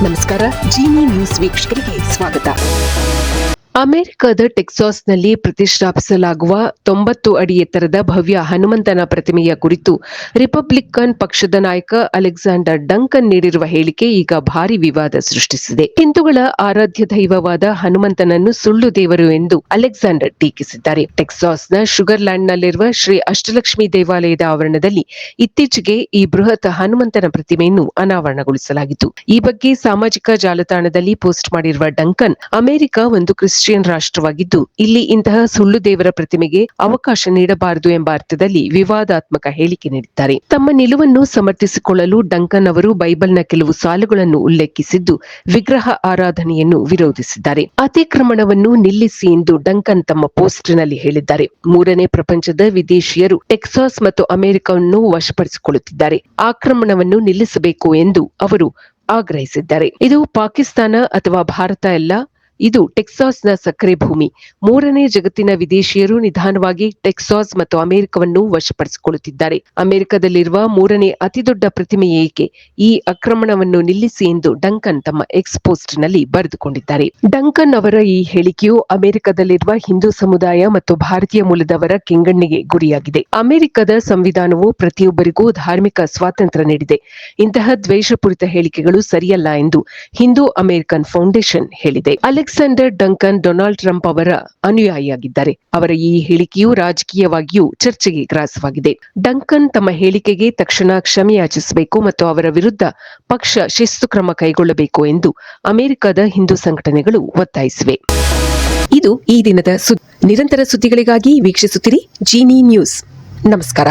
ನಮಸ್ಕಾರ. ಜಿನಿ ನ್ಯೂಸ್ ವೀಕ್ಷಕರಿಗೆ ಸ್ವಾಗತ. ಅಮೆರಿಕದ ಟೆಕ್ಸಾಸ್ನಲ್ಲಿ ಪ್ರತಿಷ್ಠಾಪಿಸಲಾಗುವ 90 ಅಡಿ ಎತ್ತರದ ಭವ್ಯ ಹನುಮಂತನ ಪ್ರತಿಮೆಯ ಕುರಿತು ರಿಪಬ್ಲಿಕನ್ ಪಕ್ಷದ ನಾಯಕ ಅಲೆಕ್ಸಾಂಡರ್ ಡಂಕನ್ ನೀಡಿರುವ ಹೇಳಿಕೆ ಈಗ ಭಾರಿ ವಿವಾದ ಸೃಷ್ಟಿಸಿದೆ. ಹಿಂದೂಗಳ ಆರಾಧ್ಯ ದೈವವಾದ ಹನುಮಂತನನ್ನು ಸುಳ್ಳು ದೇವರು ಎಂದು ಅಲೆಕ್ಸಾಂಡರ್ ಟೀಕಿಸಿದ್ದಾರೆ. ಟೆಕ್ಸಾಸ್ನ ಶುಗರ್ಲ್ಯಾಂಡ್ನಲ್ಲಿರುವ ಶ್ರೀ ಅಷ್ಟಲಕ್ಷ್ಮಿ ದೇವಾಲಯದ ಆವರಣದಲ್ಲಿ ಇತ್ತೀಚೆಗೆ ಈ ಬೃಹತ್ ಹನುಮಂತನ ಪ್ರತಿಮೆಯನ್ನು ಅನಾವರಣಗೊಳಿಸಲಾಗಿತ್ತು. ಈ ಬಗ್ಗೆ ಸಾಮಾಜಿಕ ಜಾಲತಾಣದಲ್ಲಿ ಪೋಸ್ಟ್ ಮಾಡಿರುವ ಡಂಕನ್, ಅಮೆರಿಕ ಒಂದು ಕ್ರಿಶ್ಚಿಯನ್ ರಾಷ್ಟ್ರವಾಗಿದ್ದು ಇಲ್ಲಿ ಇಂತಹ ಸುಳ್ಳು ದೇವರ ಪ್ರತಿಮೆಗೆ ಅವಕಾಶ ನೀಡಬಾರದು ಎಂಬ ಅರ್ಥದಲ್ಲಿ ವಿವಾದಾತ್ಮಕ ಹೇಳಿಕೆ ನೀಡಿದ್ದಾರೆ. ತಮ್ಮ ನಿಲುವನ್ನು ಸಮರ್ಥಿಸಿಕೊಳ್ಳಲು ಡಂಕನ್ ಅವರು ಬೈಬಲ್ನ ಕೆಲವು ಸಾಲುಗಳನ್ನು ಉಲ್ಲೇಖಿಸಿದ್ದು ವಿಗ್ರಹ ಆರಾಧನೆಯನ್ನು ವಿರೋಧಿಸಿದ್ದಾರೆ. ಅತಿಕ್ರಮಣವನ್ನು ನಿಲ್ಲಿಸಿ ಎಂದು ಡಂಕನ್ ತಮ್ಮ ಪೋಸ್ಟ್ನಲ್ಲಿ ಹೇಳಿದ್ದಾರೆ. ಮೂರನೇ ಪ್ರಪಂಚದ ವಿದೇಶಿಯರು ಟೆಕ್ಸಾಸ್ ಮತ್ತು ಅಮೆರಿಕವನ್ನು ವಶಪಡಿಸಿಕೊಳ್ಳುತ್ತಿದ್ದಾರೆ. ಆಕ್ರಮಣವನ್ನು ನಿಲ್ಲಿಸಬೇಕು ಎಂದು ಅವರು ಆಗ್ರಹಿಸಿದ್ದಾರೆ. ಇದು ಪಾಕಿಸ್ತಾನ ಅಥವಾ ಭಾರತ ಅಲ್ಲ, ಇದು ಟೆಕ್ಸಾಸ್ನ ಸಕ್ಕರೆ ಭೂಮಿ. ಮೂರನೇ ಜಗತ್ತಿನ ವಿದೇಶಿಯರು ನಿಧಾನವಾಗಿ ಟೆಕ್ಸಾಸ್ ಮತ್ತು ಅಮೆರಿಕವನ್ನು ವಶಪಡಿಸಿಕೊಳ್ಳುತ್ತಿದ್ದಾರೆ. ಅಮೆರಿಕದಲ್ಲಿರುವ ಮೂರನೇ ಅತಿದೊಡ್ಡ ಪ್ರತಿಮೆ ಏಕೆ? ಈ ಆಕ್ರಮಣವನ್ನು ನಿಲ್ಲಿಸಿ ಎಂದು ಡಂಕನ್ ತಮ್ಮ ಎಕ್ಸ್ ಪೋಸ್ಟ್ನಲ್ಲಿ ಬರೆದುಕೊಂಡಿದ್ದಾರೆ. ಡಂಕನ್ ಅವರ ಈ ಹೇಳಿಕೆಯು ಅಮೆರಿಕದಲ್ಲಿರುವ ಹಿಂದೂ ಸಮುದಾಯ ಮತ್ತು ಭಾರತೀಯ ಮೂಲದವರ ಕೆಂಗಣ್ಣಿಗೆ ಗುರಿಯಾಗಿದೆ. ಅಮೆರಿಕದ ಸಂವಿಧಾನವು ಪ್ರತಿಯೊಬ್ಬರಿಗೂ ಧಾರ್ಮಿಕ ಸ್ವಾತಂತ್ರ್ಯ ನೀಡಿದೆ. ಇಂತಹ ದ್ವೇಷಪೂರಿತ ಹೇಳಿಕೆಗಳು ಸರಿಯಲ್ಲ ಎಂದು ಹಿಂದೂ ಅಮೆರಿಕನ್ ಫೌಂಡೇಶನ್ ಹೇಳಿದೆ. ಅಲೆಕ್ಸಾಂಡರ್ ಡಂಕನ್ ಡೊನಾಲ್ಡ್ ಟ್ರಂಪ್ ಅವರ ಅನುಯಾಯಿಯಾಗಿದ್ದಾರೆ. ಅವರ ಈ ಹೇಳಿಕೆಯು ರಾಜಕೀಯವಾಗಿಯೂ ಚರ್ಚೆಗೆ ಗ್ರಾಸವಾಗಿದೆ. ಡಂಕನ್ ತಮ್ಮ ಹೇಳಿಕೆಗೆ ತಕ್ಷಣ ಕ್ಷಮೆಯಾಚಿಸಬೇಕು ಮತ್ತು ಅವರ ವಿರುದ್ಧ ಪಕ್ಷ ಶಿಸ್ತು ಕ್ರಮ ಕೈಗೊಳ್ಳಬೇಕು ಎಂದು ಅಮೆರಿಕದ ಹಿಂದೂ ಸಂಘಟನೆಗಳು ಒತ್ತಾಯಿಸಿವೆ. ಇದು ಈ ದಿನದ ನಿರಂತರ ಸುದ್ದಿಗಳಿಗಾಗಿ ವೀಕ್ಷಿಸುತ್ತಿರಿ ಜಿನಿ ನ್ಯೂಸ್. ನಮಸ್ಕಾರ.